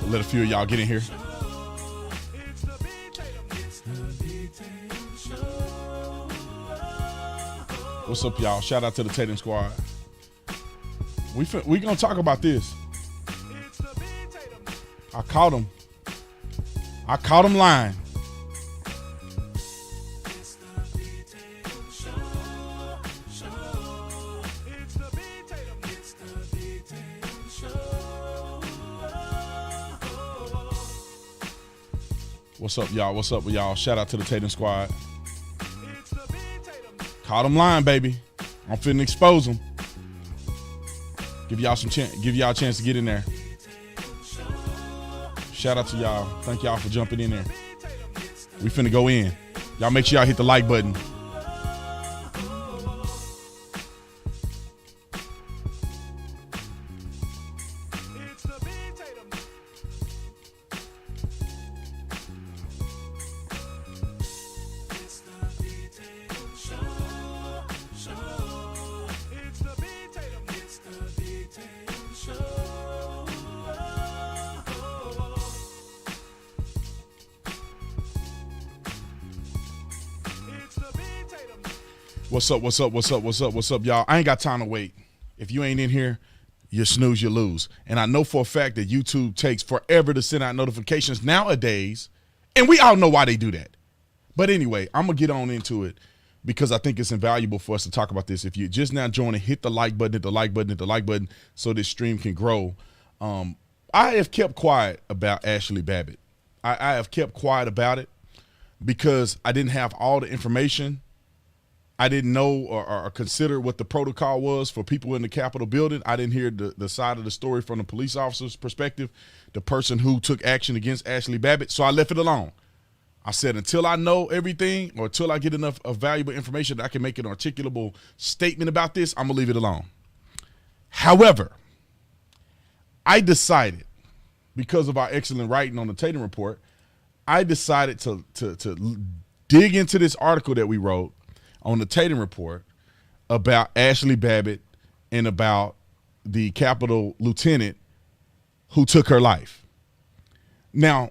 Let a few of y'all get in here. What's up, y'all? Shout out to the Tatum squad. We gonna talk about this. I caught him lying. What's up, y'all? What's up with y'all? Shout out to the Tatum squad. Caught him lying, baby. I'm finna expose him. Give y'all a chance to get in there. Shout out to y'all. Thank y'all for jumping in there. We finna go in. Y'all make sure y'all hit the like button. What's up, what's up, what's up, what's up, what's up, y'all? I ain't got time to wait. If you ain't in here, you snooze, you lose. And I know for a fact that YouTube takes forever to send out notifications nowadays, and we all know why they do that. But anyway, I'm going to get on into it because I think it's invaluable for us to talk about this. If you're just now joining, hit the like button, hit the like button, hit the like button so this stream can grow. I have kept quiet about ASHLI BABBITT. I have kept quiet about it because I didn't have all the information. I didn't know or consider what the protocol was for people in the Capitol building. I didn't hear the side of the story from the police officer's perspective, the person who took action against ASHLI BABBITT, so I left it alone. I said until I know everything or until I get enough of valuable information that I can make an articulable statement about this, I'm going to leave it alone. However, I decided, because of our excellent writing on the Tatum report, I decided to dig into this article that we wrote on the Tatum report about ASHLI BABBITT and about the Capitol lieutenant who took her life. Now,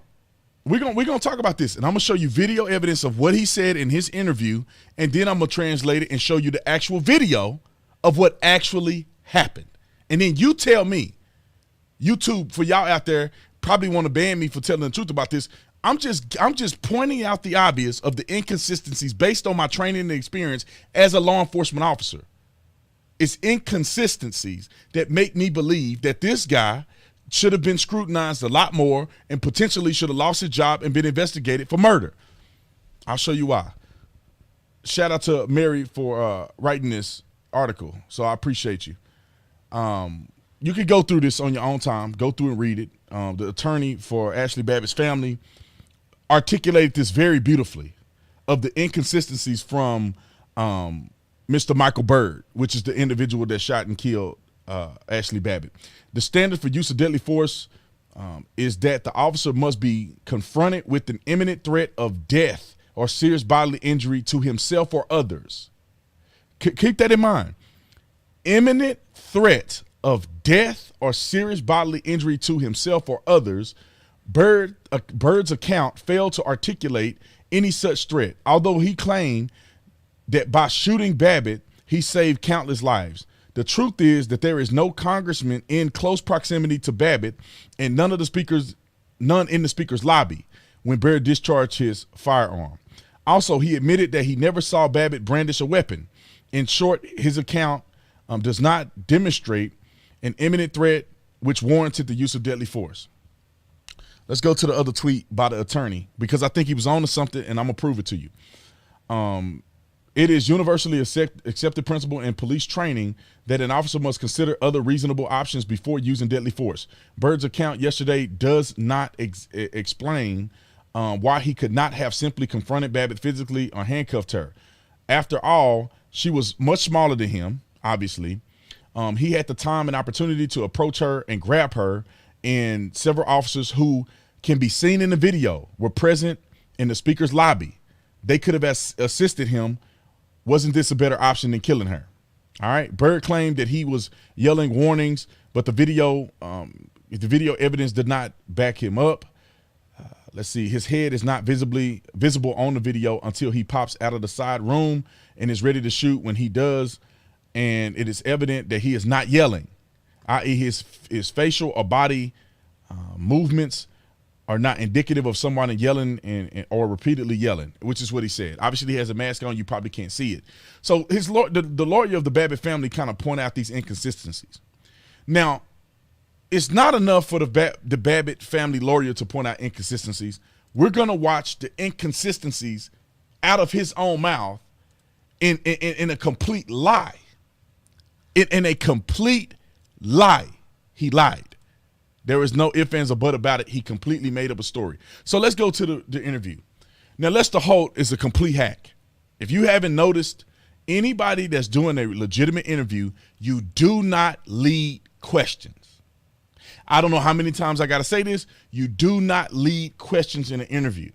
we're gonna talk about this, and I'm gonna show you video evidence of what he said in his interview, and then I'm gonna translate it and show you the actual video of what actually happened. And then you tell me, YouTube, for y'all out there, probably want to ban me for telling the truth about this. I'm just pointing out the obvious of the inconsistencies based on my training and experience as a law enforcement officer. It's inconsistencies that make me believe that this guy should have been scrutinized a lot more and potentially should have lost his job and been investigated for murder. I'll show you why. Shout out to Mary for writing this article, so I appreciate you. You can go through this on your own time. Go through and read it. The attorney for ASHLI BABBITT's family articulated this very beautifully of the inconsistencies from Mr. Michael Byrd, which is the individual that shot and killed ASHLI BABBITT. The standard for use of deadly force is that the officer must be confronted with an imminent threat of death or serious bodily injury to himself or others. Keep that in mind. Imminent threat of death or serious bodily injury to himself or others. Byrd's account failed to articulate any such threat, although he claimed that by shooting Babbitt, he saved countless lives. The truth is that there is no congressman in close proximity to Babbitt and none in the speaker's lobby when Byrd discharged his firearm. Also, he admitted that he never saw Babbitt brandish a weapon. In short, his account does not demonstrate an imminent threat which warranted the use of deadly force. Let's go to the other tweet by the attorney because I think he was on to something, and I'm going to prove it to you. It is universally accepted principle in police training that an officer must consider other reasonable options before using deadly force. Byrd's account yesterday does not explain why he could not have simply confronted Babbitt physically or handcuffed her. After all, she was much smaller than him, obviously. He had the time and opportunity to approach her and grab her, and several officers who can be seen in the video were present in the speaker's lobby. They could have assisted him. Wasn't this a better option than killing her? All right. Byrd claimed that he was yelling warnings, but the video If the video evidence did not back him up, let's see, his head is not visible on the video until he pops out of the side room and is ready to shoot when he does. And it is evident that he is not yelling, i.e. his facial or body movements are not indicative of someone yelling or repeatedly yelling, which is what he said. Obviously, he has a mask on. You probably can't see it. So the lawyer of the Babbitt family kind of point out these inconsistencies. Now, it's not enough for the Babbitt family lawyer to point out inconsistencies. We're going to watch the inconsistencies out of his own mouth in a complete lie. In a complete lie. He lied. There is no ifs, ands, or buts about it. He completely made up a story. So let's go to the interview. Now, Lester Holt is a complete hack. If you haven't noticed, anybody that's doing a legitimate interview, you do not lead questions. I don't know how many times I got to say this. You do not lead questions in an interview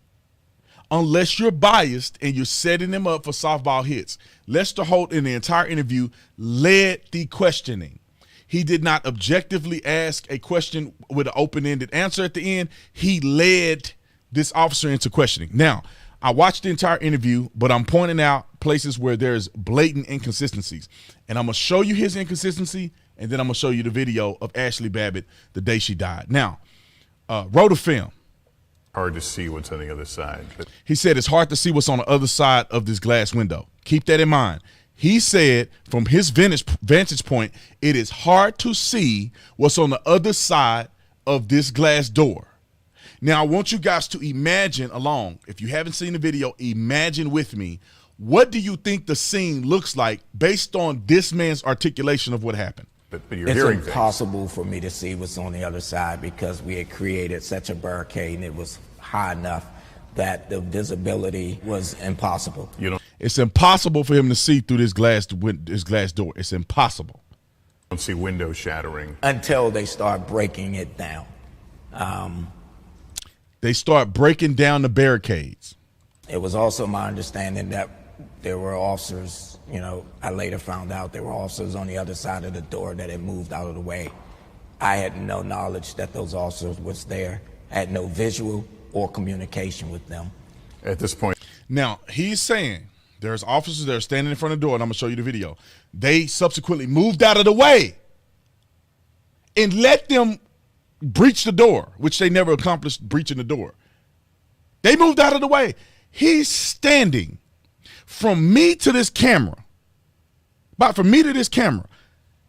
unless you're biased and you're setting them up for softball hits. Lester Holt in the entire interview led the questioning. He did not objectively ask a question with an open-ended answer at the end. He led this officer into questioning. Now, I watched the entire interview, but I'm pointing out places where there's blatant inconsistencies. And I'm going to show you his inconsistency, and then I'm going to show you the video of ASHLI Babbitt the day she died. Now, wrote a film. Hard to see what's on the other side. But he said it's hard to see what's on the other side of this glass window. Keep that in mind. He said from his vantage point, it is hard to see what's on the other side of this glass door. Now, I want you guys to imagine along. If you haven't seen the video, imagine with me. What do you think the scene looks like based on this man's articulation of what happened? But you're hearing it's impossible for me to see what's on the other side because we had created such a barricade and it was high enough that the visibility was impossible. It's impossible for him to see through this glass door. It's impossible. Don't see windows shattering until they start breaking it down. They start breaking down the barricades. It was also my understanding that there were officers, I later found out there were officers on the other side of the door that had moved out of the way. I had no knowledge that those officers was there. I had no visual or communication with them. At this point. Now, he's saying there's officers that are standing in front of the door, and I'm going to show you the video. They subsequently moved out of the way and let them breach the door, which they never accomplished breaching the door. They moved out of the way. He's standing from me to this camera,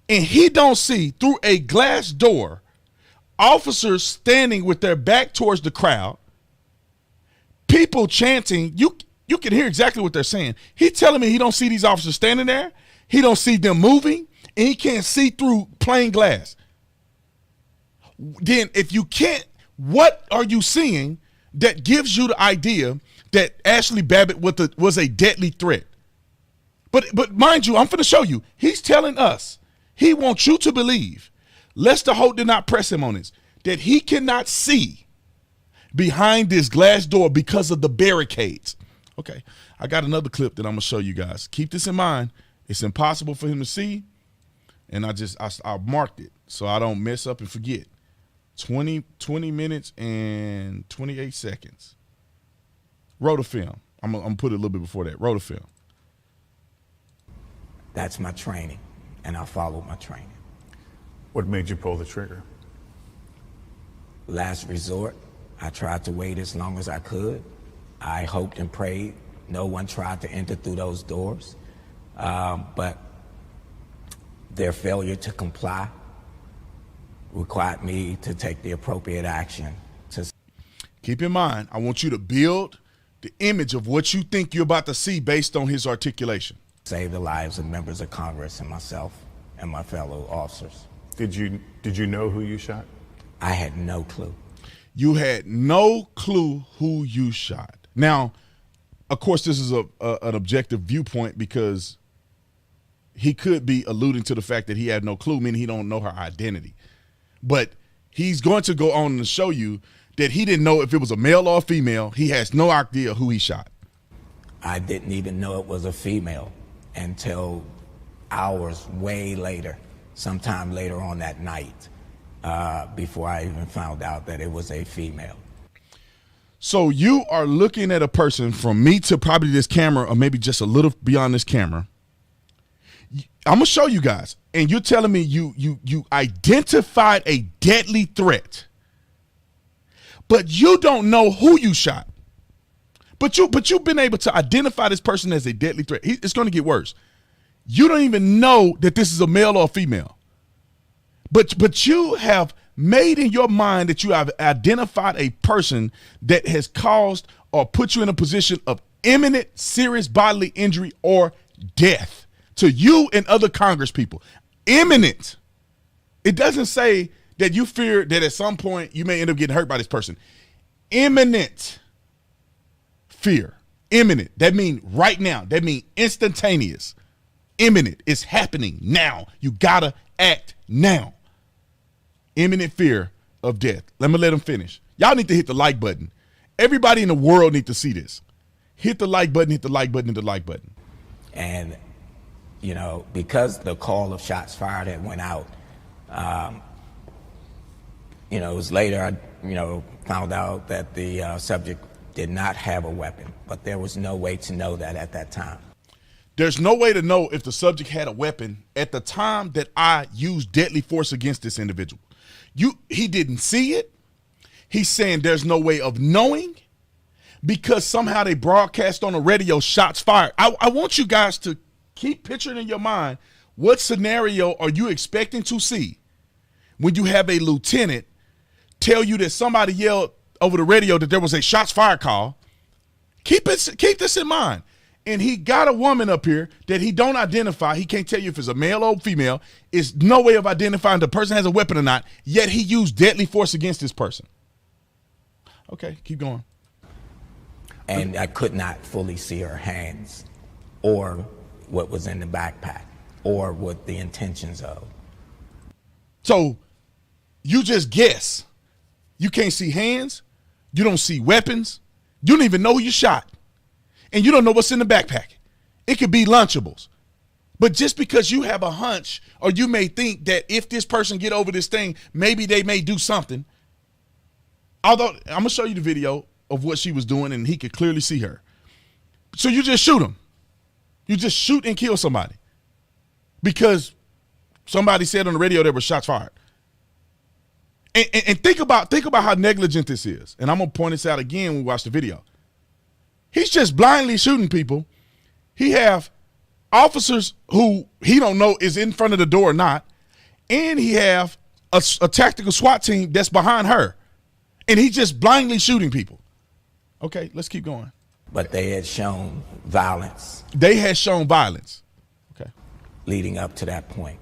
and he don't see through a glass door officers standing with their back towards the crowd, people chanting. You can hear exactly what they're saying. He's telling me he don't see these officers standing there. He don't see them moving, and he can't see through plain glass. Then if you can't, what are you seeing that gives you the idea that ASHLI Babbitt was a deadly threat? But mind you, I'm going to show you. He's telling us, he wants you to believe, Lester Holt did not press him on this, that he cannot see behind this glass door because of the barricades. Okay, I got another clip that I'm going to show you guys. Keep this in mind. It's impossible for him to see, and I marked it so I don't mess up and forget. 20 minutes and 28 seconds. Wrote a film. I'm going to put it a little bit before that. Wrote a film. That's my training, and I followed my training. What made you pull the trigger? Last resort. I tried to wait as long as I could. I hoped and prayed no one tried to enter through those doors, but their failure to comply required me to take the appropriate action. Keep in mind, I want you to build the image of what you think you're about to see based on his articulation. Save the lives of members of Congress and myself and my fellow officers. Did you know who you shot? I had no clue. You had no clue who you shot. Now, of course, this is an objective viewpoint because he could be alluding to the fact that he had no clue, meaning he don't know her identity. But he's going to go on to show you that he didn't know if it was a male or a female. He has no idea who he shot. I didn't even know it was a female until hours way later, sometime later on that night. before I even found out that it was a female. So you are looking at a person from me to probably this camera, or maybe just a little beyond this camera. I'm gonna show you guys, and you're telling me you identified a deadly threat, but you don't know who you shot. But you've been able to identify this person as a deadly threat. It's going to get worse. You don't even know that this is a male or a female. But you have made in your mind that you have identified a person that has caused or put you in a position of imminent serious bodily injury or death to you and other Congress people. Imminent. It doesn't say that you fear that at some point you may end up getting hurt by this person. Imminent fear. Imminent. That means right now. That means instantaneous. Imminent. It's happening now. You gotta act now. Imminent fear of death. Let them finish. Y'all need to hit the like button. Everybody in the world need to see this. Hit the like button, hit the like button, hit the like button. And, you know, because the call of shots fired had went out, you know, it was later I, you know, found out that the subject did not have a weapon, but there was no way to know that at that time. There's no way to know if the subject had a weapon at the time that I used deadly force against this individual. He didn't see it. He's saying there's no way of knowing because somehow they broadcast on the radio shots fired. I want you guys to keep picturing in your mind what scenario are you expecting to see when you have a lieutenant tell you that somebody yelled over the radio that there was a shots fired call. Keep this in mind. And he got a woman up here that he don't identify. He can't tell you if it's a male or female. It's no way of identifying the person has a weapon or not, yet he used deadly force against this person. Okay, keep going. And I could not fully see her hands or what was in the backpack or what the intentions of. So you just guess. You can't see hands. You don't see weapons. You don't even know who you shot. And you don't know what's in the backpack. It could be Lunchables. But just because you have a hunch or you may think that if this person get over this thing, maybe they may do something. Although I'm going to show you the video of what she was doing and he could clearly see her. So you just shoot him. You just shoot and kill somebody because somebody said on the radio there were shots fired. And think about how negligent this is. And I'm going to point this out again when we watch the video. He's just blindly shooting people. He have officers who he don't know is in front of the door or not. And he have a tactical SWAT team that's behind her. And he's just blindly shooting people. Okay, let's keep going. But they had shown violence. They had shown violence. Okay. Leading up to that point.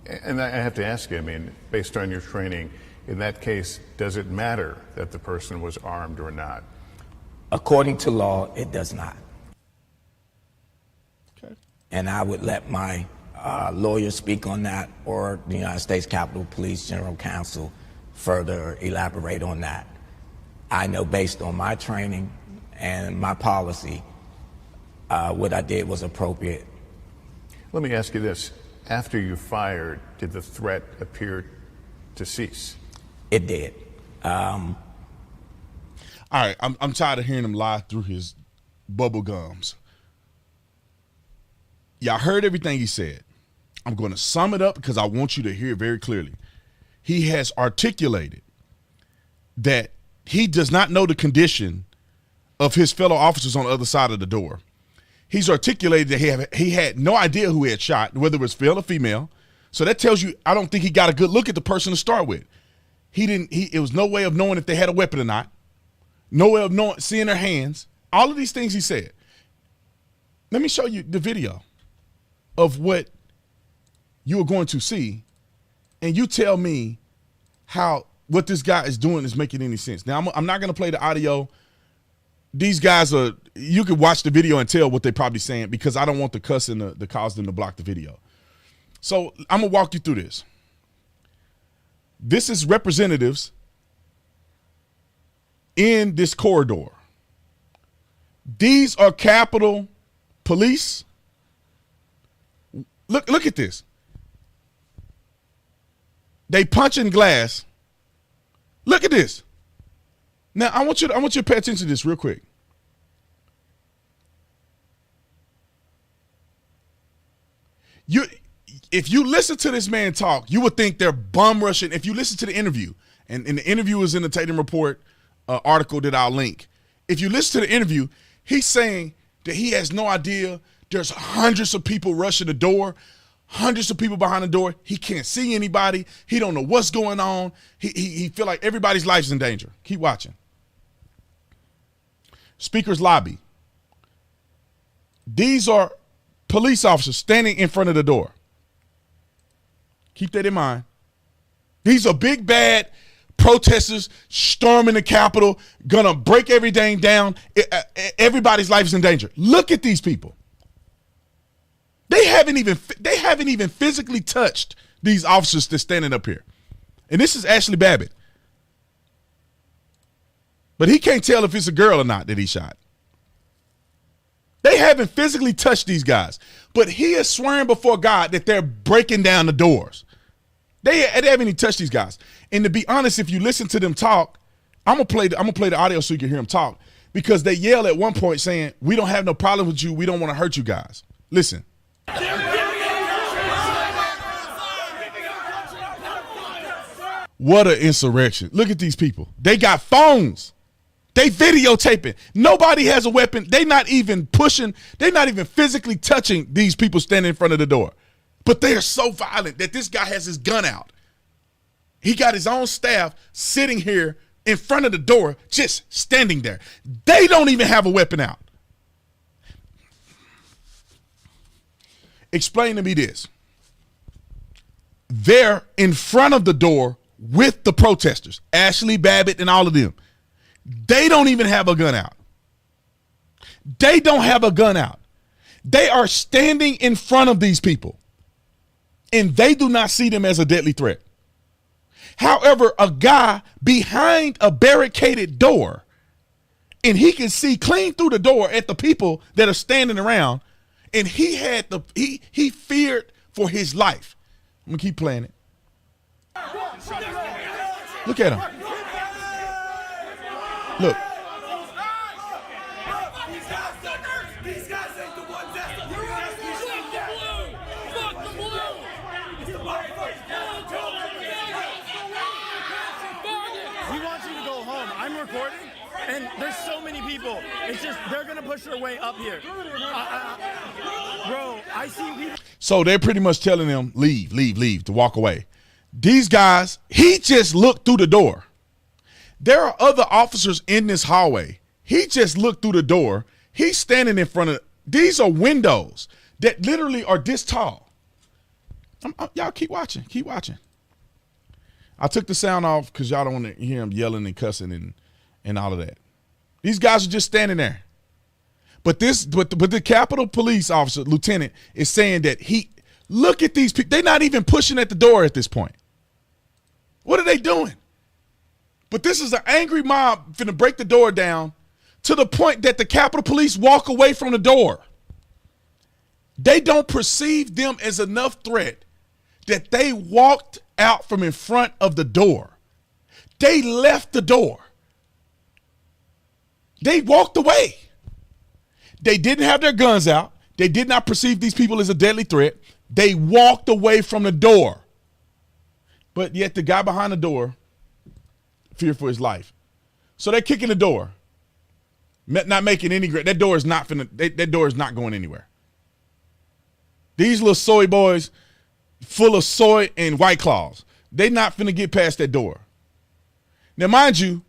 And I have to ask you, I mean, based on your training, in that case, does it matter that the person was armed or not? According to law, it does not. Okay. And I would let my lawyer speak on that, or the United States Capitol Police General Counsel further elaborate on that. I know based on my training and my policy, what I did was appropriate. Let me ask you this. After you fired, did the threat appear to cease? It did. All right, I'm tired of hearing him lie through his bubble gums. Y'all heard everything he said. I'm going to sum it up because I want you to hear it very clearly. He has articulated that he does not know the condition of his fellow officers on the other side of the door. He's articulated that he had no idea who he had shot, whether it was male or female. So that tells you, I don't think he got a good look at the person to start with. It was no way of knowing if they had a weapon or not. No way of seeing their hands. All of these things he said. Let me show you the video of what you are going to see, and you tell me how what this guy is doing is making any sense. Now, I'm not going to play the audio. These guys you can watch the video and tell what they're probably saying because I don't want the cuss and the cause them to block the video. So I'm going to walk you through this. This is representatives in this corridor. These are Capitol Police. Look at this. They punching glass. Look at this. Now I want you to pay attention to this real quick. If you listen to this man talk, you would think they're bum rushing. If you listen to the interview, and the interview is in the Tatum Report article that I'll link. If you listen to the interview, he's saying that he has no idea. There's hundreds of people rushing the door, hundreds of people behind the door. He can't see anybody. He don't know what's going on. He feel like everybody's life's in danger. Keep watching. Speaker's lobby. These are police officers standing in front of the door. Keep that in mind. These are big, bad protesters storming the Capitol, gonna break everything down. Everybody's life is in danger. Look at these people. They haven't even physically touched these officers that's standing up here. And this is ASHLI Babbitt. But he can't tell if it's a girl or not that he shot. They haven't physically touched these guys, but he is swearing before God that they're breaking down the doors. They haven't even touched these guys. And to be honest, if you listen to them talk, I'm gonna play the audio so you can hear them talk, because they yell at one point saying, "We don't have no problem with you. We don't want to hurt you guys." Listen. What an insurrection. Look at these people. They got phones. They videotaping. Nobody has a weapon. They not even pushing. They not even physically touching these people standing in front of the door. But they are so violent that this guy has his gun out. He got his own staff sitting here in front of the door, just standing there. They don't even have a weapon out. Explain to me this. They're in front of the door with the protesters, ASHLI, Babbitt, and all of them. They don't even have a gun out. They don't have a gun out. They are standing in front of these people, and they do not see them as a deadly threat. However, a guy behind a barricaded door, and he can see clean through the door at the people that are standing around, and he feared for his life. I'm gonna keep playing it. Look at him. Look. These guys ain't the ones that's the We want you to go home. I'm recording, and there's so many people. It's just, they're going to push their way up here. Bro, I see people. So they're pretty much telling them, leave, leave, leave, to walk away. These guys, he just looked through the door. There are other officers in this hallway. He just looked through the door. He's standing in front of, these are windows that literally are this tall. Y'all keep watching, keep watching. I took the sound off because y'all don't want to hear him yelling and cussing and all of that. These guys are just standing there. But the Capitol Police officer, lieutenant, is saying that look at these people. They're not even pushing at the door at this point. What are they doing? But this is an angry mob finna break the door down to the point that the Capitol Police walk away from the door. They don't perceive them as enough threat that they walked out from in front of the door. They left the door. They walked away. They didn't have their guns out. They did not perceive these people as a deadly threat. They walked away from the door. But yet the guy behind the door feared for his life. So they're kicking the door. Not making any great. That door is not going anywhere. These little soy boys full of soy and White Claws, they not finna get past that door. Now, mind you,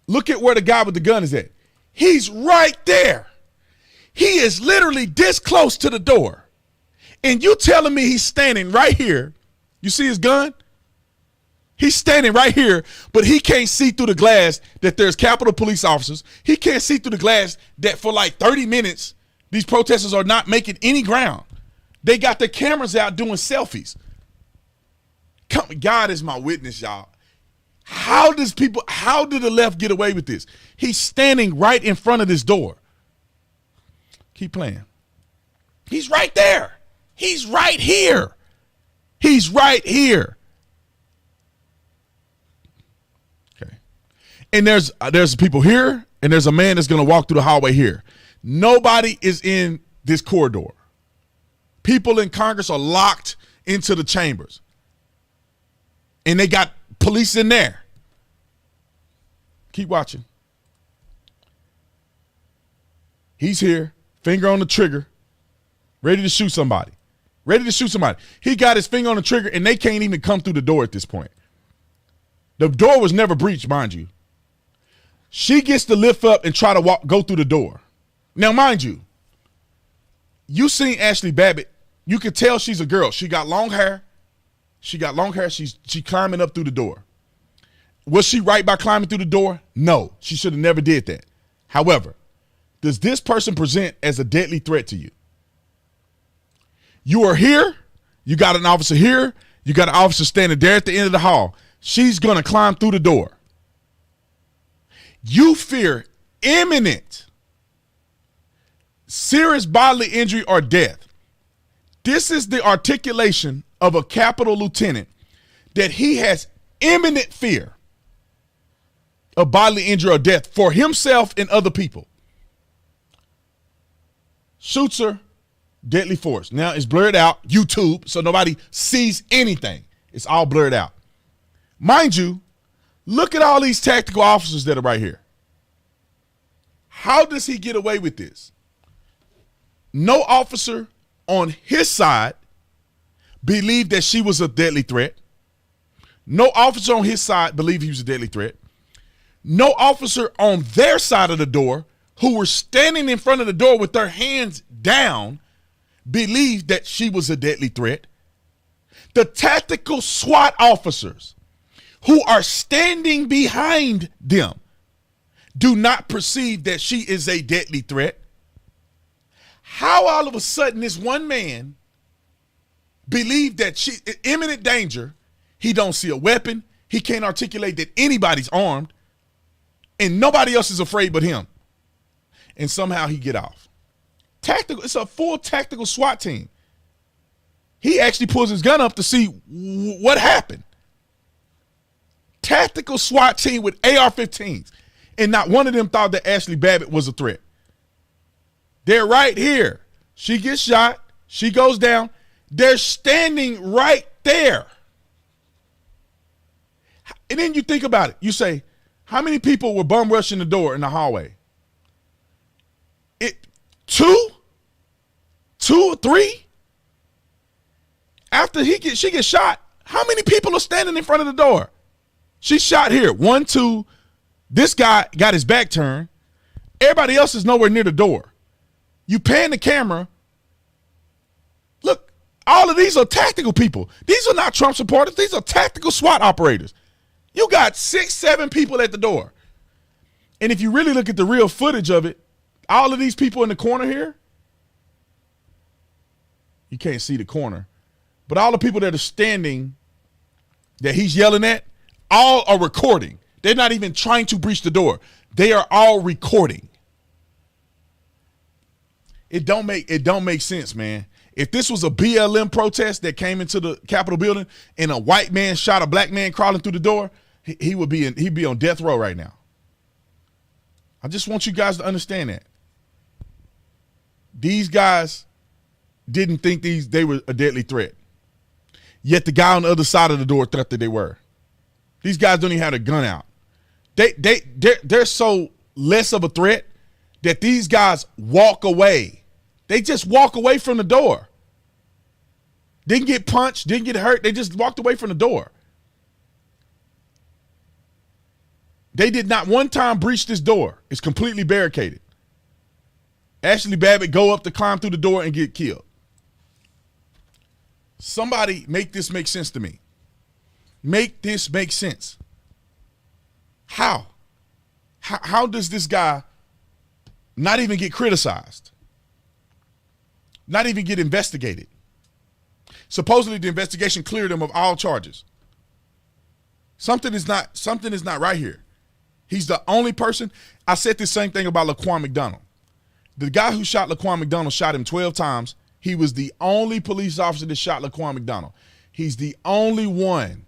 look at where the guy with the gun is at. He's right there. He is literally this close to the door. And you telling me he's standing right here. You see his gun? He's standing right here, but he can't see through the glass that there's Capitol Police officers. He can't see through the glass that for like 30 minutes, these protesters are not making any ground. They got their cameras out doing selfies. God is my witness, y'all. How did the left get away with this? He's standing right in front of this door. Keep playing. He's right there. He's right here. He's right here. And there's people here, and there's a man that's going to walk through the hallway here. Nobody is in this corridor. People in Congress are locked into the chambers. And they got police in there. Keep watching. He's here, finger on the trigger, ready to shoot somebody. Ready to shoot somebody. He got his finger on the trigger, and they can't even come through the door at this point. The door was never breached, mind you. She gets to lift up and try to go through the door. Now, mind you, you seen ASHLI Babbitt. You could tell she's a girl. She got long hair. She climbing up through the door. Was she right by climbing through the door? No, she should have never did that. However, does this person present as a deadly threat to you? You are here. You got an officer here. You got an officer standing there at the end of the hall. She's going to climb through the door. You fear imminent, serious bodily injury or death. This is the articulation of a Capitol lieutenant, that he has imminent fear of bodily injury or death for himself and other people. Shoots her, deadly force. Now it's blurred out, YouTube, so nobody sees anything. It's all blurred out. Mind you, look at all these tactical officers that are right here. How does he get away with this? No officer on his side believed that she was a deadly threat. No officer on his side believed he was a deadly threat. No officer on their side of the door, who were standing in front of the door with their hands down, believed that she was a deadly threat. The tactical SWAT officers who are standing behind them do not perceive that she is a deadly threat. How all of a sudden this one man believed that she in imminent danger, he don't see a weapon, he can't articulate that anybody's armed, and nobody else is afraid but him. And somehow he get off. Tactical, it's a full tactical SWAT team. He actually pulls his gun up to see what happened. Tactical SWAT team with AR-15s. And not one of them thought that ASHLI Babbitt was a threat. They're right here. She gets shot. She goes down. They're standing right there. And then you think about it. You say, how many people were bum rushing the door in the hallway? Two or three? After she gets shot, how many people are standing in front of the door? She's shot here. 1, 2. This guy got his back turned. Everybody else is nowhere near the door. You pan the camera. Look, all of these are tactical people. These are not Trump supporters. These are tactical SWAT operators. You got 6, 7 people at the door. And if you really look at the real footage of it, all of these people in the corner here, you can't see the corner, but all the people that are standing that he's yelling at, all are recording. They're not even trying to breach the door. They are all recording. It don't make sense, man. If this was a BLM protest that came into the Capitol building and a white man shot a black man crawling through the door, he'd be on death row right now. I just want you guys to understand that. These guys didn't think they were a deadly threat. Yet the guy on the other side of the door thought that they were. These guys don't even have a gun out. They're so less of a threat that these guys walk away. They just walk away from the door. Didn't get punched, didn't get hurt. They just walked away from the door. They did not one time breach this door. It's completely barricaded. ASHLI Babbitt go up to climb through the door and get killed. Somebody make this make sense to me. Make this make sense. How? How does this guy not even get criticized? Not even get investigated? Supposedly the investigation cleared him of all charges. Something is not right here. He's the only person. I said the same thing about Laquan McDonald. The guy who shot Laquan McDonald shot him 12 times. He was the only police officer that shot Laquan McDonald. He's the only one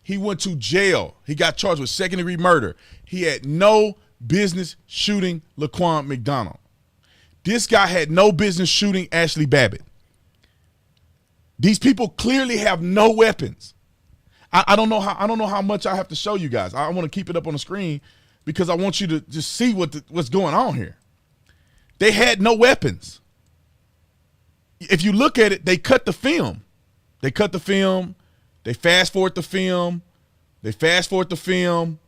He went to jail. He got charged with second-degree murder. He had no business shooting Laquan McDonald. This guy had no business shooting ASHLI Babbitt. These people clearly have no weapons. I don't know how much I have to show you guys. I want to keep it up on the screen because I want you to just see what's going on here. They had no weapons. If you look at it, they cut the film. They cut the film. They fast forward the film. They fast forward the film.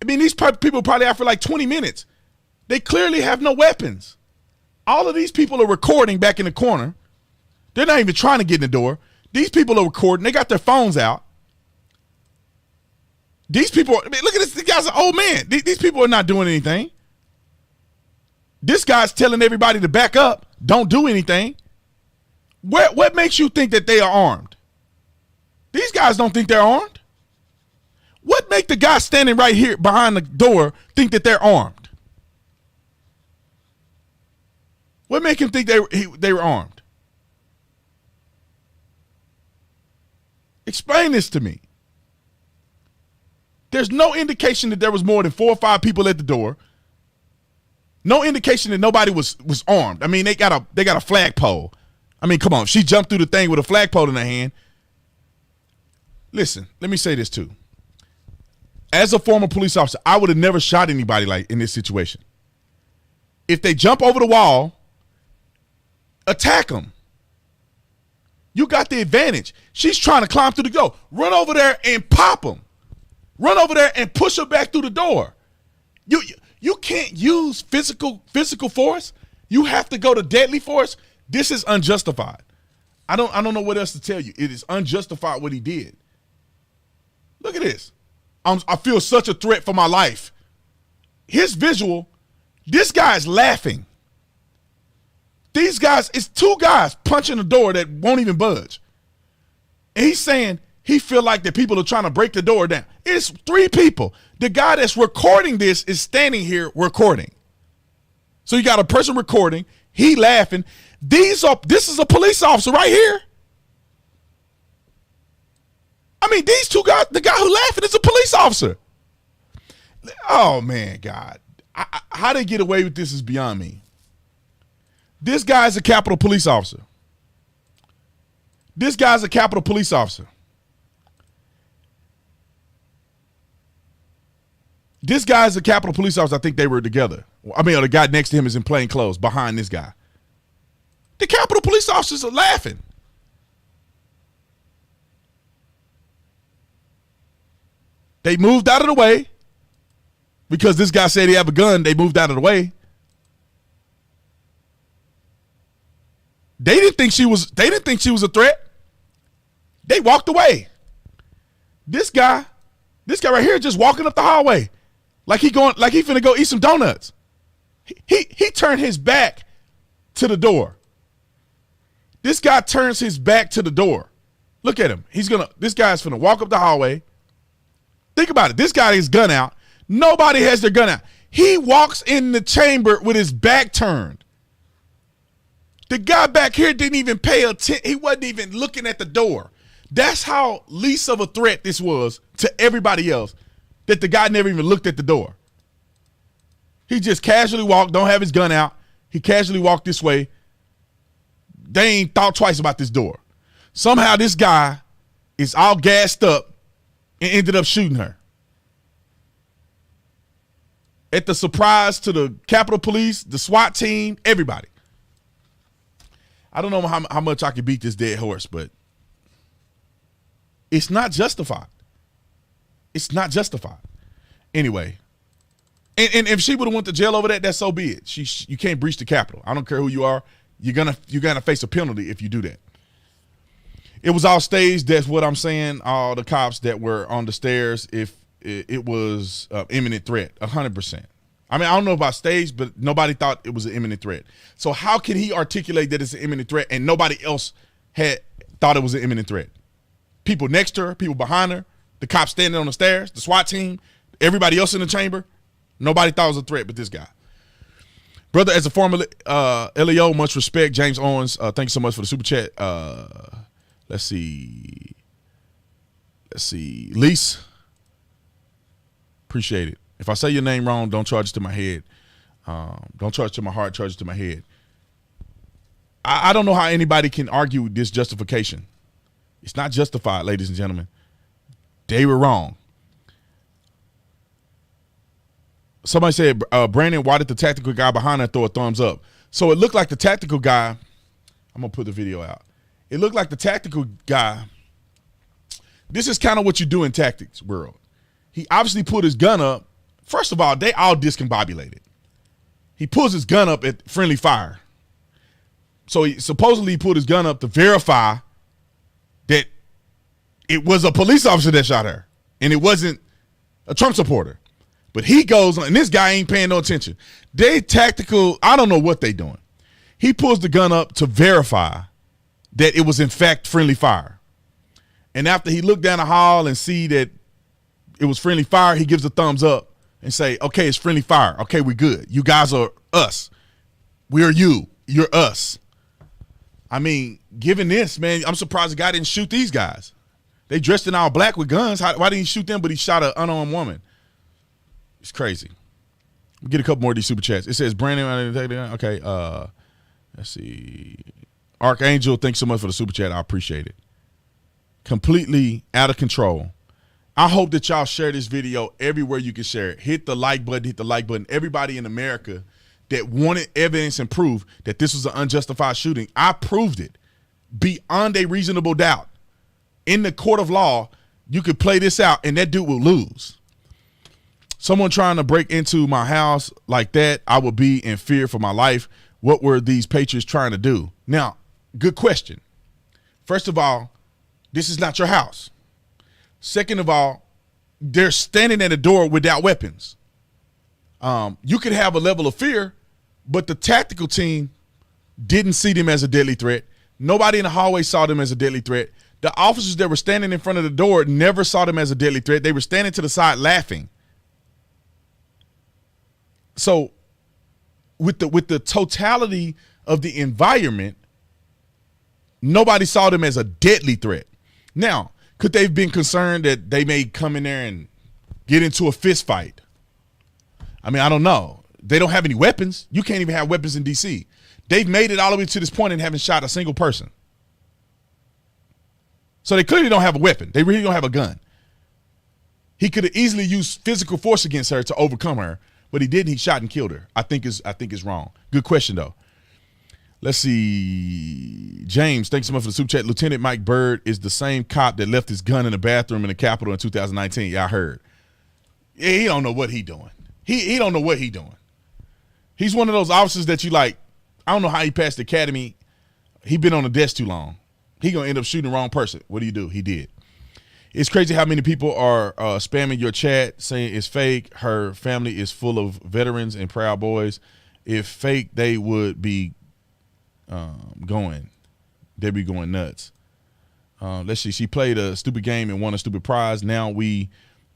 I mean, these people probably out for like 20 minutes. They clearly have no weapons. All of these people are recording back in the corner. They're not even trying to get in the door. These people are recording. They got their phones out. These people, I mean, look at this. This guy's an old man. These people are not doing anything. This guy's telling everybody to back up. Don't do anything. What makes you think that they are armed? These guys don't think they're armed. What make the guy standing right here behind the door think that they're armed? What make him think they were armed? Explain this to me. There's no indication that there was more than 4 or 5 people at the door. No indication that nobody was armed. I mean, they got a flagpole. I mean, come on. She jumped through the thing with a flagpole in her hand. Listen, let me say this too. As a former police officer, I would have never shot anybody like in this situation. If they jump over the wall, attack them. You got the advantage. She's trying to climb through the door. Run over there and pop them. Run over there and push her back through the door. You can't use physical force. You have to go to deadly force. This is unjustified. I don't know what else to tell you. It is unjustified what he did. Look at this. I feel such a threat for my life. His visual, this guy's laughing. These guys, it's 2 guys punching the door that won't even budge. And he's saying he feel like that people are trying to break the door down. It's 3 people. The guy that's recording this is standing here recording. So you got a person recording, he laughing. This is a police officer right here. I mean, these 2 guys, the guy who laughing is a police officer. Oh man, God. How they get away with this is beyond me. This guy's a Capitol police officer. This guy's a Capitol police officer. This guy's a Capitol police officer. I think they were together. I mean, the guy next to him is in plain clothes behind this guy. The Capitol police officers are laughing. They moved out of the way because this guy said he had a gun. They moved out of the way. They didn't think she was a threat. They walked away. This guy right here just walking up the hallway like he finna go eat some donuts. He turned his back to the door. This guy turns his back to the door. Look at him. This guy's finna walk up the hallway. Think about it. This guy has his gun out. Nobody has their gun out. He walks in the chamber with his back turned. The guy back here didn't even pay attention. He wasn't even looking at the door. That's how least of a threat this was to everybody else, that the guy never even looked at the door. He just casually walked, don't have his gun out. He casually walked this way. They ain't thought twice about this door. Somehow this guy is all gassed up and ended up shooting her. At the surprise to the Capitol Police, the SWAT team, everybody. I don't know how much I can beat this dead horse, but it's not justified. It's not justified. Anyway, and if she would have went to jail over that, that's so be it. You can't breach the Capitol. I don't care who you are. You're gonna face a penalty if you do that. It was all staged. That's what I'm saying. All the cops that were on the stairs, if it was imminent threat, 100%. I mean, I don't know about stage, but nobody thought it was an imminent threat. So how can he articulate that it's an imminent threat and nobody else had thought it was an imminent threat? People next to her, people behind her, the cops standing on the stairs, the SWAT team, everybody else in the chamber, nobody thought it was a threat but this guy. Brother, as a former LEO, much respect. James Owens, thank you so much for the super chat. Let's see. Let's see. Lise, appreciate it. If I say your name wrong, don't charge it to my head. Don't charge it to my heart, charge it to my head. I don't know how anybody can argue this justification. It's not justified, ladies and gentlemen. They were wrong. Somebody said, Brandon, why did the tactical guy behind her throw a thumbs up? So it looked like the tactical guy, I'm going to put the video out. It looked like the tactical guy, this is kind of what you do in tactics world. He obviously put his gun up. First of all, they all discombobulated. He pulls his gun up at friendly fire. So he supposedly put his gun up to verify that it was a police officer that shot her and it wasn't a Trump supporter. But he goes on, and this guy ain't paying no attention. They tactical, I don't know what they doing. He pulls the gun up to verify that it was in fact friendly fire. And after he looked down the hall and see that it was friendly fire, he gives a thumbs up and say, okay, it's friendly fire. Okay, we good. You guys are us. We're you. You're us. I mean, given this, man, I'm surprised the guy didn't shoot these guys. They dressed in all black with guns. Why didn't he shoot them, but he shot an unarmed woman? It's crazy. We get a couple more of these super chats. It says, Brandon, okay, let's see. Archangel, thanks so much for the super chat. I appreciate it. Completely out of control. I hope that y'all share this video everywhere you can share it. Hit the like button, hit the like button. Everybody in America that wanted evidence and proof that this was an unjustified shooting, I proved it beyond a reasonable doubt. In the court of law, you could play this out and that dude will lose. Someone trying to break into my house like that, I would be in fear for my life. What were these patriots trying to do? Now, good question. First of all, this is not your house. Second of all, they're standing at a door without weapons. You could have a level of fear, but the tactical team didn't see them as a deadly threat. Nobody in the hallway saw them as a deadly threat. The officers that were standing in front of the door never saw them as a deadly threat. They were standing to the side laughing. So with the totality of the environment, nobody saw them as a deadly threat. Now, could they have been concerned that they may come in there and get into a fist fight? I mean, I don't know. They don't have any weapons. You can't even have weapons in D.C. They've made it all the way to this point and haven't shot a single person. So they clearly don't have a weapon. They really don't have a gun. He could have easily used physical force against her to overcome her, but he didn't. He shot and killed her. I think it's wrong. Good question, though. Let's see. James, thanks so much for the super chat. Lieutenant Mike Byrd is the same cop that left his gun in the bathroom in the Capitol in 2019. Yeah, I heard. Yeah, he don't know what he doing. He don't know what he doing. He's one of those officers that you like, I don't know how he passed the academy. He been on the desk too long. He going to end up shooting the wrong person. What do? He did. It's crazy how many people are spamming your chat saying it's fake. Her family is full of veterans and Proud Boys. If fake, they would be they'd be going nuts. Let's see. She played a stupid game and won a stupid prize. Now we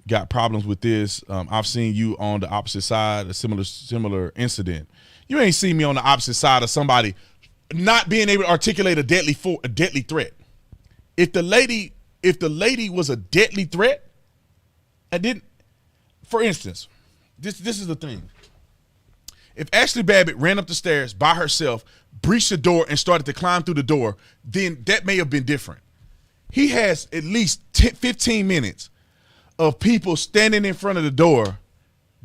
got problems with this. I've seen you on the opposite side, a similar incident. You ain't seen me on the opposite side of somebody not being able to articulate a deadly threat. If the lady was a deadly threat, and didn't, for instance, this is the thing. If ASHLI Babbitt ran up the stairs by herself, breached the door, and started to climb through the door, then that may have been different. He has at least 15 minutes of people standing in front of the door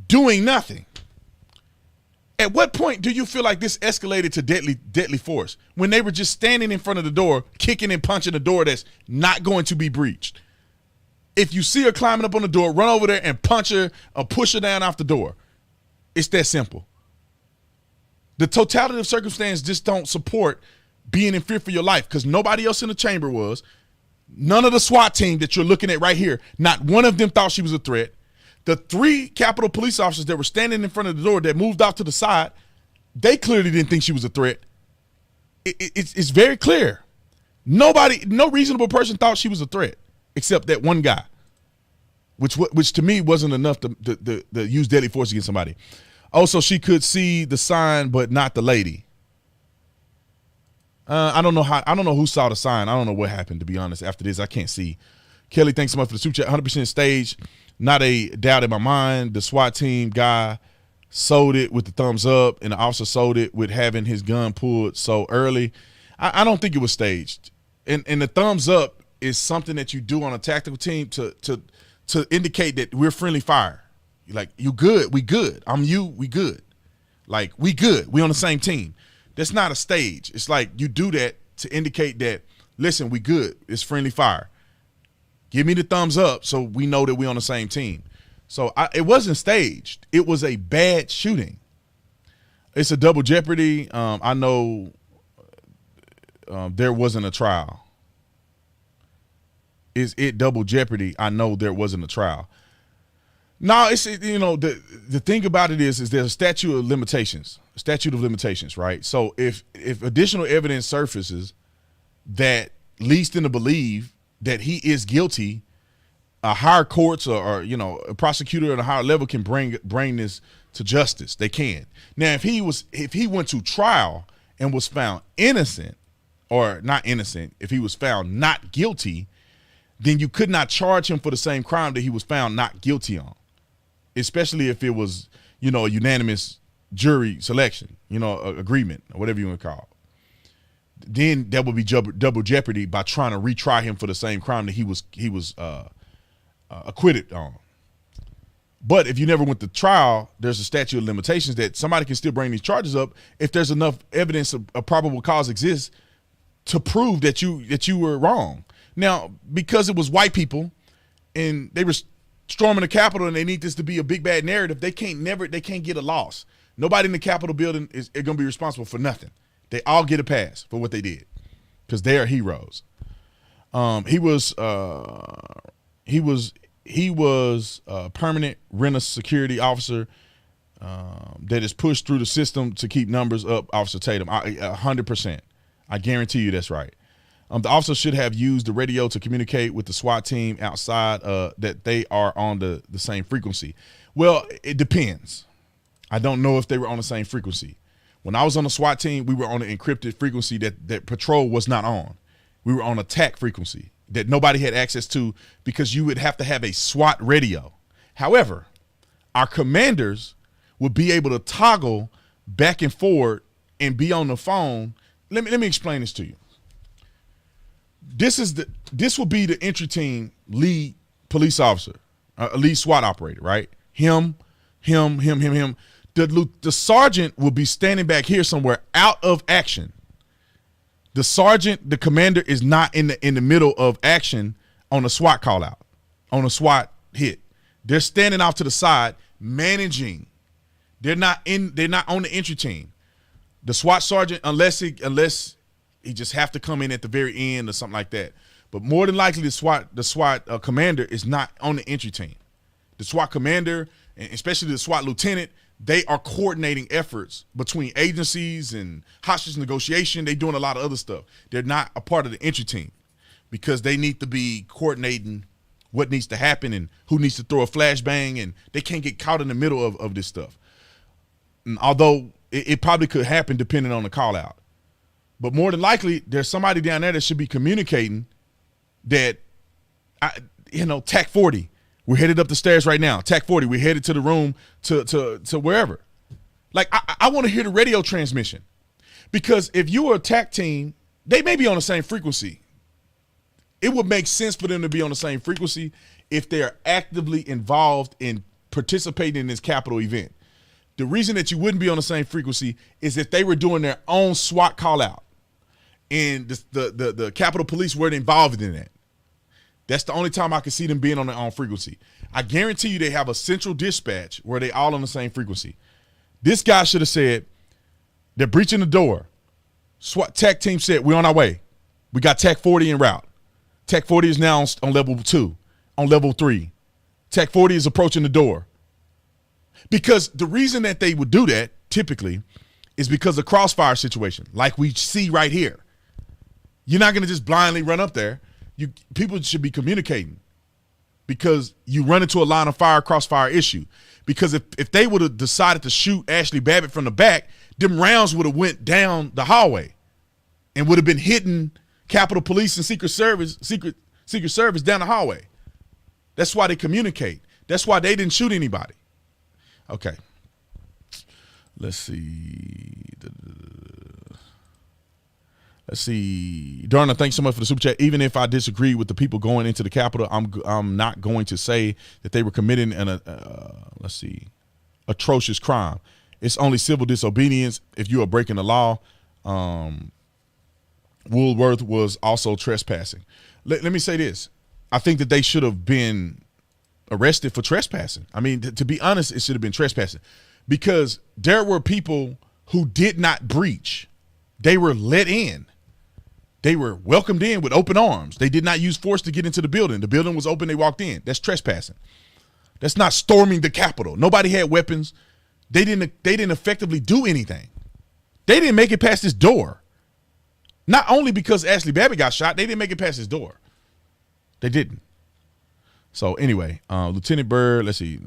doing nothing. At what point do you feel like this escalated to deadly force? When they were just standing in front of the door, kicking and punching the door that's not going to be breached. If you see her climbing up on the door, run over there and punch her or push her down off the door. It's that simple. The totality of circumstance just don't support being in fear for your life because nobody else in the chamber was. None of the SWAT team that you're looking at right here, not one of them thought she was a threat. The 3 Capitol police officers that were standing in front of the door that moved off to the side, they clearly didn't think she was a threat. It's very clear. No reasonable person thought she was a threat except that one guy, which to me wasn't enough to use deadly force against somebody. Also, she could see the sign, but not the lady. I don't know who saw the sign. I don't know what happened, to be honest. After this, I can't see Kelly, thanks so much for the super chat. 100% staged. Not a doubt in my mind. The SWAT team guy sold it with the thumbs up, and the officer sold it with having his gun pulled so early. I don't think it was staged. And the thumbs up is something that you do on a tactical team to indicate that we're friendly fire. You're like, you good, we good. I'm you, we good. Like, we good, we on the same team. That's not a stage. It's like you do that to indicate that, listen, we good, it's friendly fire. Give me the thumbs up so we know that we're on the same team. So it wasn't staged. It was a bad shooting. It's a double jeopardy. I know there wasn't a trial. Is it double jeopardy? I know there wasn't a trial. No, it's, you know, the thing about it is there's a statute of limitations. Right? So if additional evidence surfaces that leads them to believe that he is guilty, a higher courts or you know, a prosecutor at a higher level can bring this to justice. They can. Now, if he went to trial and was found innocent, or not innocent, if he was found not guilty, then you could not charge him for the same crime that he was found not guilty on, especially if it was, you know, a unanimous jury selection, you know, agreement or whatever you want to call it. Then that would be double jeopardy by trying to retry him for the same crime that he was acquitted on. But if you never went to trial, there's a statute of limitations that somebody can still bring these charges up if there's enough evidence of a probable cause exists to prove that you were wrong. Now, because it was white people and they were storming the Capitol and they need this to be a big bad narrative, they can't get a loss. Nobody in the Capitol building is going to be responsible for nothing. They all get a pass for what they did because they are heroes. He was a permanent rent a security officer that is pushed through the system to keep numbers up. Officer Tatum, 100%. I guarantee you that's right. The officer should have used the radio to communicate with the SWAT team outside that they are on the same frequency. Well, it depends. I don't know if they were on the same frequency. When I was on the SWAT team, we were on an encrypted frequency that patrol was not on. We were on attack frequency that nobody had access to because you would have to have a SWAT radio. However, our commanders would be able to toggle back and forward and be on the phone. Let me explain this to you. This will be the entry team lead police officer, lead SWAT operator, right? Him. The sergeant will be standing back here somewhere out of action. The sergeant, the commander, is not in the middle of action on a SWAT call out, on a SWAT hit. They're standing off to the side managing. They're not on the entry team. The SWAT sergeant, unless he just have to come in at the very end or something like that. But more than likely, the SWAT commander is not on the entry team. The SWAT commander, and especially the SWAT lieutenant, they are coordinating efforts between agencies and hostage negotiation. They're doing a lot of other stuff. They're not a part of the entry team because they need to be coordinating what needs to happen and who needs to throw a flashbang, and they can't get caught in the middle of this stuff. And although it probably could happen depending on the call out. But more than likely, there's somebody down there that should be communicating that, TAC 40, we're headed up the stairs right now. TAC 40, we're headed to the room to wherever. Like, I want to hear the radio transmission. Because if you were a TAC team, they may be on the same frequency. It would make sense for them to be on the same frequency if they're actively involved in participating in this Capitol event. The reason that you wouldn't be on the same frequency is if they were doing their own SWAT call out and the Capitol Police weren't involved in that. That's the only time I can see them being on their own frequency. I guarantee you they have a central dispatch where they all on the same frequency. This guy should have said, they're breaching the door. SWAT TAC team said, we're on our way. We got TAC 40 en route. TAC 40 is now on level 2, on level 3. TAC 40 is approaching the door. Because the reason that they would do that, typically, is because of crossfire situation, like we see right here. You're not going to just blindly run up there. People should be communicating because you run into a line of fire, crossfire issue. Because if they would have decided to shoot ASHLI BABBITT from the back, them rounds would have went down the hallway and would have been hitting Capitol Police and Secret Secret Service down the hallway. That's why they communicate. That's why they didn't shoot anybody. Okay. Let's see. Darna, thanks so much for the super chat. Even if I disagree with the people going into the Capitol, I'm not going to say that they were committing an atrocious crime. It's only civil disobedience if you are breaking the law. Woolworth was also trespassing. Let me say this. I think that they should have been arrested for trespassing. I mean, to be honest, it should have been trespassing because there were people who did not breach. They were let in. They were welcomed in with open arms. They did not use force to get into the building. The building was open. They walked in. That's trespassing. That's not storming the Capitol. Nobody had weapons. They didn't effectively do anything. They didn't make it past this door. Not only because ASHLI Babbitt got shot, they didn't make it past his door. They didn't. So anyway, Lieutenant Byrd, let's see.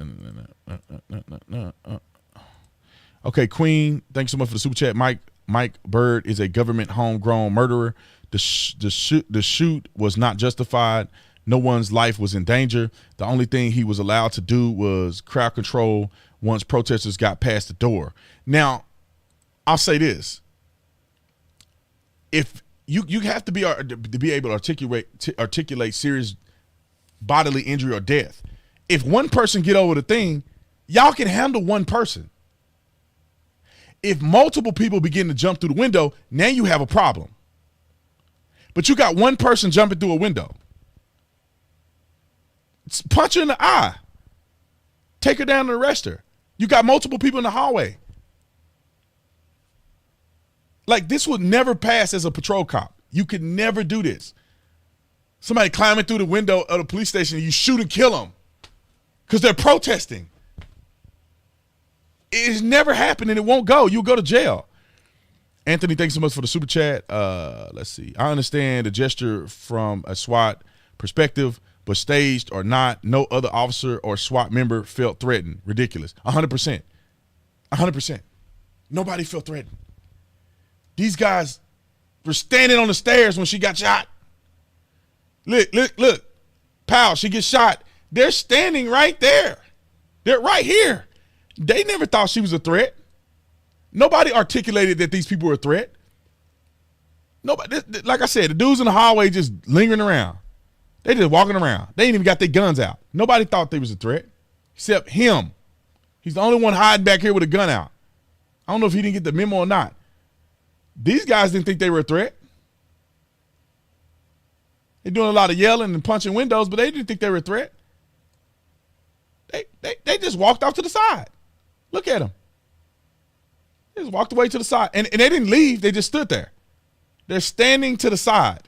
Okay, Queen, thanks so much for the super chat. Mike Byrd is a government homegrown murderer. The shoot was not justified. No one's life was in danger. The only thing he was allowed to do was crowd control once protesters got past the door. Now, I'll say this. If you have to be able to articulate serious bodily injury or death. If one person get over the thing, y'all can handle one person. If multiple people begin to jump through the window, now you have a problem. But you got one person jumping through a window. Punch her in the eye. Take her down and arrest her. You got multiple people in the hallway. Like, this would never pass as a patrol cop. You could never do this. Somebody climbing through the window of the police station, you shoot and kill them because they're protesting. It's never happened and it won't go. You'll go to jail. Anthony, thanks so much for the super chat. Let's see. I understand the gesture from a SWAT perspective, but staged or not, no other officer or SWAT member felt threatened. Ridiculous. 100%. 100%. Nobody felt threatened. These guys were standing on the stairs when she got shot. Look. Pal, she gets shot. They're standing right there. They're right here. They never thought she was a threat. Nobody articulated that these people were a threat. Nobody, like I said, the dudes in the hallway just lingering around. They just walking around. They ain't even got their guns out. Nobody thought they was a threat except him. He's the only one hiding back here with a gun out. I don't know if he didn't get the memo or not. These guys didn't think they were a threat. They're doing a lot of yelling and punching windows, but they didn't think they were a threat. They just walked off to the side. Look at them. They just walked away to the side. And they didn't leave. They just stood there. They're standing to the side,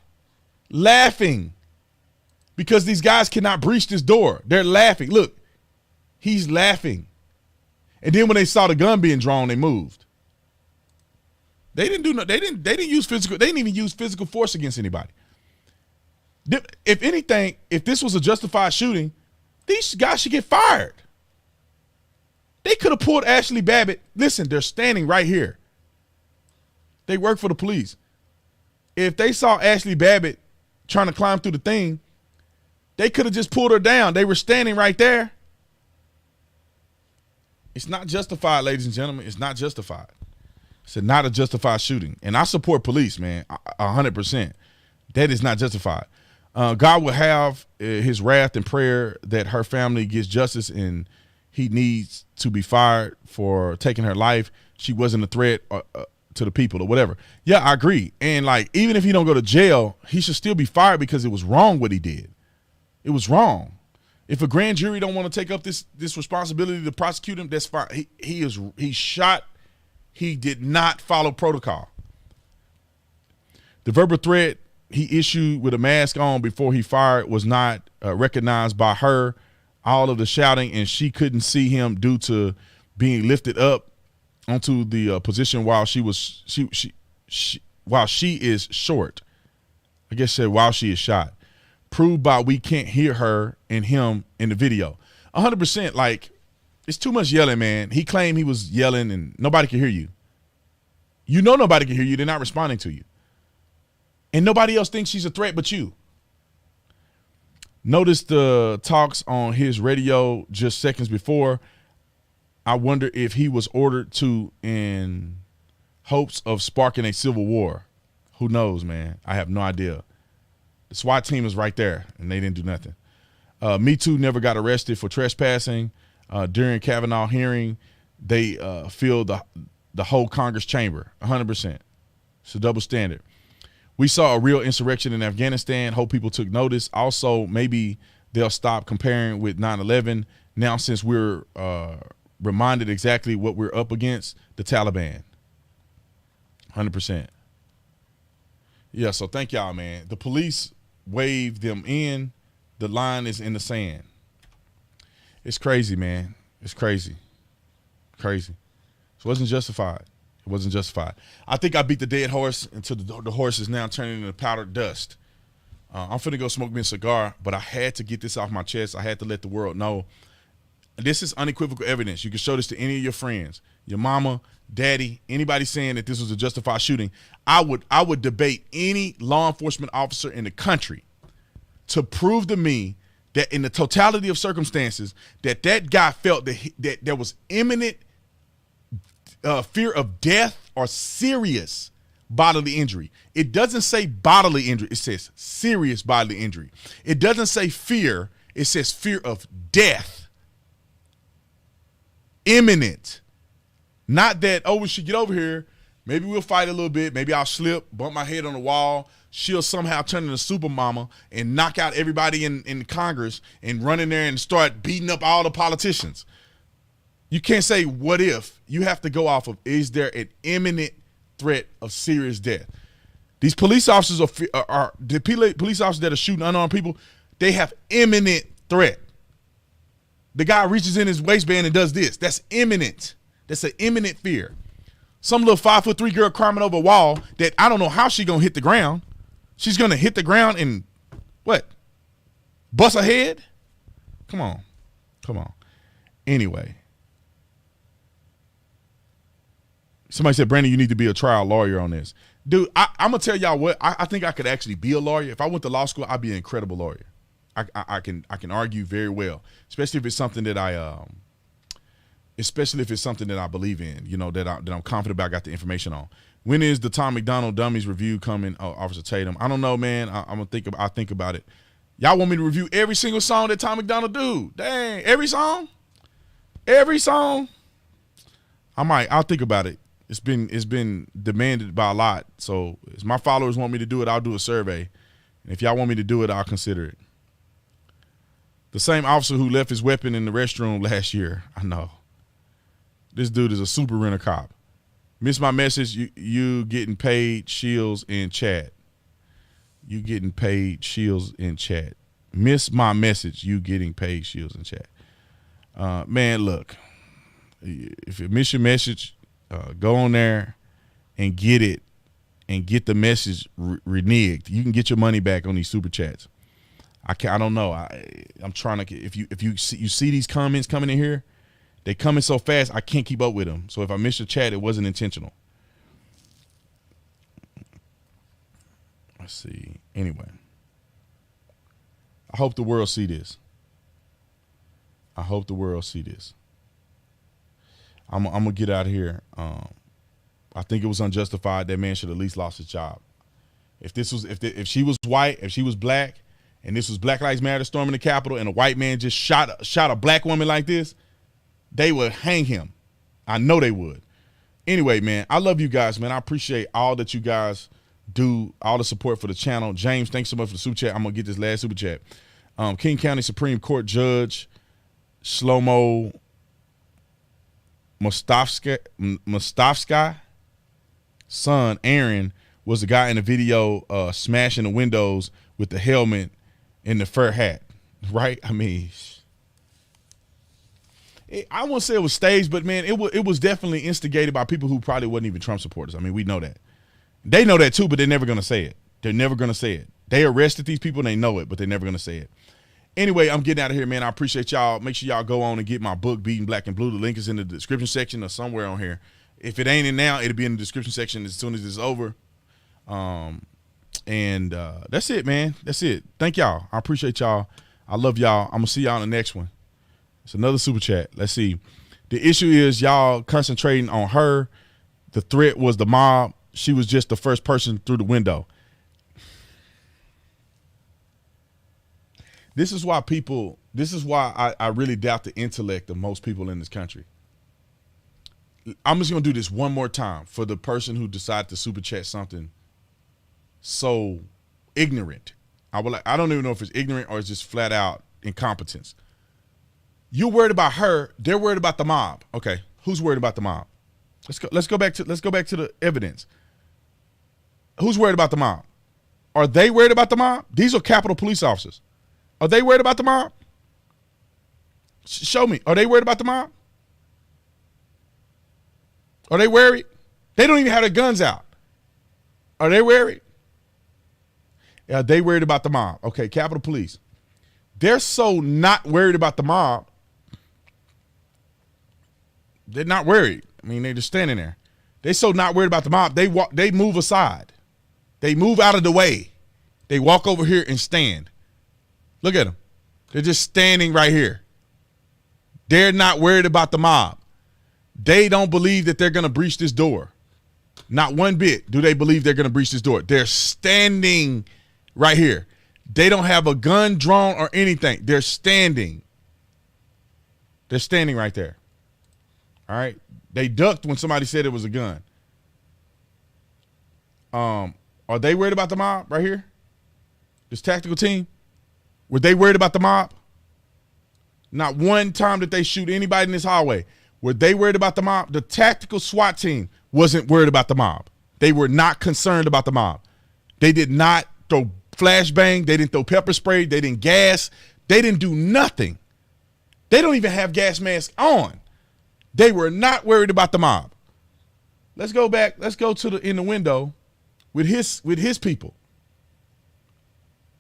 laughing because these guys cannot breach this door. They're laughing. Look, he's laughing. And then when they saw the gun being drawn, they moved. They didn't do no. They didn't use physical. They didn't even use physical force against anybody. If anything, if this was a justified shooting, these guys should get fired. They could have pulled ASHLI Babbitt. Listen, they're standing right here. They work for the police. If they saw ASHLI Babbitt trying to climb through the thing, they could have just pulled her down. They were standing right there. It's not justified, ladies and gentlemen. It's not justified. It's not a justified shooting. And I support police, man, 100%. That is not justified. God will have his wrath and prayer that her family gets justice, and he needs to be fired for taking her life. She wasn't a threat to the people or whatever. Yeah, I agree. And like, even if he don't go to jail, he should still be fired because it was wrong what he did. It was wrong. If a grand jury don't want to take up this responsibility to prosecute him, that's fine. He shot. He did not follow protocol. The verbal threat he issued with a mask on before he fired was not recognized by her. All of the shouting, and she couldn't see him due to being lifted up onto the position while she is short. I guess said while she is shot. Proved by we can't hear her and him in the video. 100%. Like, it's too much yelling, man. He claimed he was yelling and nobody can hear you. You know nobody can hear you. They're not responding to you. And nobody else thinks she's a threat but you. Notice the talks on his radio just seconds before. I wonder if he was ordered to in hopes of sparking a civil war. Who knows, man? I have no idea. The SWAT team is right there, and they didn't do nothing. Me Too never got arrested for trespassing. During Kavanaugh hearing, they filled the whole Congress chamber, 100%. It's a double standard. We saw a real insurrection in Afghanistan. Hope people took notice. Also, maybe they'll stop comparing with 9/11 now, since we're reminded exactly what we're up against, the Taliban. 100%. Yeah, so thank y'all, man. The police waved them in. The line is in the sand. It's crazy, man. It's crazy. Crazy. It wasn't justified. It wasn't justified. I think I beat the dead horse until the horse is now turning into powdered dust. I'm finna go smoke me a cigar, but I had to get this off my chest. I had to let the world know. This is unequivocal evidence. You can show this to any of your friends, your mama, daddy, anybody saying that this was a justified shooting. I would debate any law enforcement officer in the country to prove to me that in the totality of circumstances that guy felt that there was imminent fear of death or serious bodily injury. It doesn't say bodily injury. It says serious bodily injury. It doesn't say fear. It says fear of death. Imminent. Not that, oh, we should get over here. Maybe we'll fight a little bit. Maybe I'll slip, bump my head on the wall. She'll somehow turn into super mama and knock out everybody in Congress and run in there and start beating up all the politicians. You can't say what if. You have to go off of, is there an imminent threat of serious death? These police officers are the police officers that are shooting unarmed people, they have imminent threat. The guy reaches in his waistband and does this. That's imminent. That's an imminent fear. Some little 5'3" girl climbing over a wall that I don't know how she gonna hit the ground. She's gonna hit the ground and what? Bust her head? Come on. Come on. Anyway. Somebody said, Brandon, you need to be a trial lawyer on this. Dude, I'm gonna tell y'all what, I think I could actually be a lawyer. If I went to law school, I'd be an incredible lawyer. I can argue very well, especially if it's something that I believe in, you know, that I'm confident about, got the information on. When is the Tom McDonald Dummies review coming? Oh, Officer Tatum. I don't know, man. I'll think about it. Y'all want me to review every single song that Tom McDonald do? Dang, every song? Every song? I'll think about it. It's been demanded by a lot. So if my followers want me to do it, I'll do a survey. And if y'all want me to do it, I'll consider it. The same officer who left his weapon in the restroom last year. I know. This dude is a super renter cop. Miss my message. You getting paid, Shields in chat. You getting paid, Shields in chat. Miss my message. You getting paid, Shields in chat. Man, look. If you miss your message, go on there and get it and get the message reneged. You can get your money back on these super chats. I don't know. I'm trying to. If you see these comments coming in here, they coming so fast I can't keep up with them. So if I miss your chat, it wasn't intentional. Let's see. Anyway, I hope the world see this. I hope the world see this. I'm gonna get out of here. I think it was unjustified. That man should at least lost his job. If she was white, if she was black, and this was Black Lives Matter storming the Capitol, and a white man just shot a black woman like this, they would hang him. I know they would. Anyway, man, I love you guys, man. I appreciate all that you guys do, all the support for the channel. James, thanks so much for the super chat. I'm gonna get this last super chat. King County Supreme Court Judge Shlomo Mustafsky son Aaron was the guy in the video smashing the windows with the helmet and the fur hat, right? I mean, I won't say it was staged, but man, it was definitely instigated by people who probably wasn't even Trump supporters. I mean, we know that. They know that too, but they're never gonna say it. They're never gonna say it. They arrested these people and they know it, but they're never gonna say it. Anyway, I'm getting out of here, man. I appreciate y'all. Make sure y'all go on and get my book, Beating Black and Blue. The link is in the description section or somewhere on here. If it ain't in now, it'll be in the description section as soon as it's over. And that's it, man. That's it. Thank y'all. I appreciate y'all. I love y'all. I'm gonna see y'all in the next one. It's another super chat. Let's see. The issue is y'all concentrating on her. The threat was the mob. She was just the first person through the window. This is why I really doubt the intellect of most people in this country. I'm just gonna do this one more time for the person who decided to super chat something so ignorant. I don't even know if it's ignorant or it's just flat out incompetence. You're worried about her. They're worried about the mob. Okay, who's worried about the mob? Let's go back to the evidence. Who's worried about the mob? Are they worried about the mob? These are Capitol police officers. Are they worried about the mob? Show me. Are they worried about the mob? Are they worried? They don't even have their guns out. Are they worried? Are they worried about the mob? Okay, Capitol Police. They're so not worried about the mob. They're not worried. I mean, they're just standing there. They're so not worried about the mob. They move aside. They move out of the way. They walk over here and stand. Look at them. They're just standing right here. They're not worried about the mob. They don't believe that they're going to breach this door. Not one bit do they believe they're going to breach this door. They're standing right here. They don't have a gun drawn or anything. They're standing. They're standing right there. All right. They ducked when somebody said it was a gun. Are they worried about the mob right here? This tactical team? Were they worried about the mob? Not one time did they shoot anybody in this hallway. Were they worried about the mob? The tactical SWAT team wasn't worried about the mob. They were not concerned about the mob. They did not throw flashbang. They didn't throw pepper spray. They didn't gas. They didn't do nothing. They don't even have gas masks on. They were not worried about the mob. Let's go back. Let's go to in the window with his people.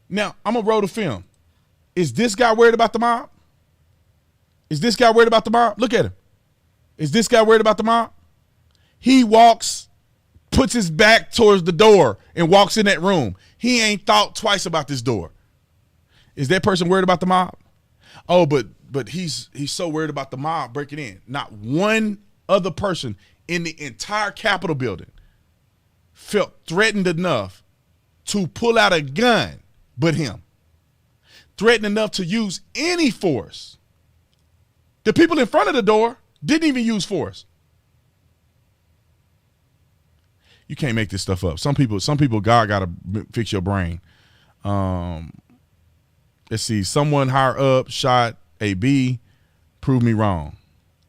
Now, I'm going to roll the film. Is this guy worried about the mob? Is this guy worried about the mob? Look at him. Is this guy worried about the mob? He walks, puts his back towards the door and walks in that room. He ain't thought twice about this door. Is that person worried about the mob? Oh, but he's so worried about the mob breaking in. Not one other person in the entire Capitol building felt threatened enough to pull out a gun but him. Threatened enough to use any force. The people in front of the door didn't even use force. You can't make this stuff up. Some people, God got to fix your brain. Let's see. Someone higher up shot AB. Prove me wrong.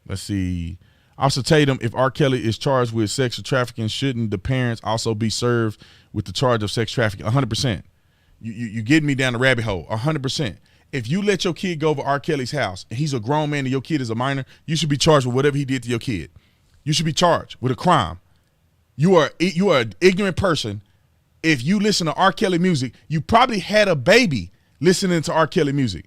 Let's see. Officer Tatum, if R. Kelly is charged with sexual trafficking, shouldn't the parents also be served with the charge of sex trafficking? 100%. You getting me down the rabbit hole. 100%. If you let your kid go over R. Kelly's house and he's a grown man and your kid is a minor, you should be charged with whatever he did to your kid. You should be charged with a crime. You are an ignorant person. If you listen to R. Kelly music, you probably had a baby listening to R. Kelly music,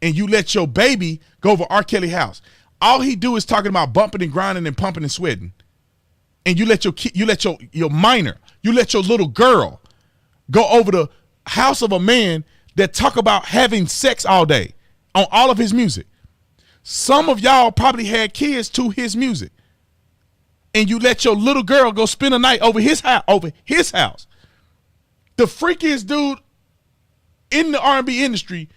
and you let your baby go over R. Kelly's house. All he do is talking about bumping and grinding and pumping and sweating, and you let your kid, you let your minor, you let your little girl go over the house of a man that talk about having sex all day on all of his music. Some of y'all probably had kids to his music, and you let your little girl go spend a night over his house. The freakiest dude in the R&B industry,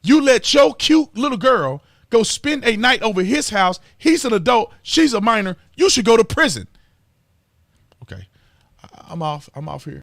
you let your cute little girl go spend a night over his house. He's an adult. She's a minor. You should go to prison. Okay. I'm off here.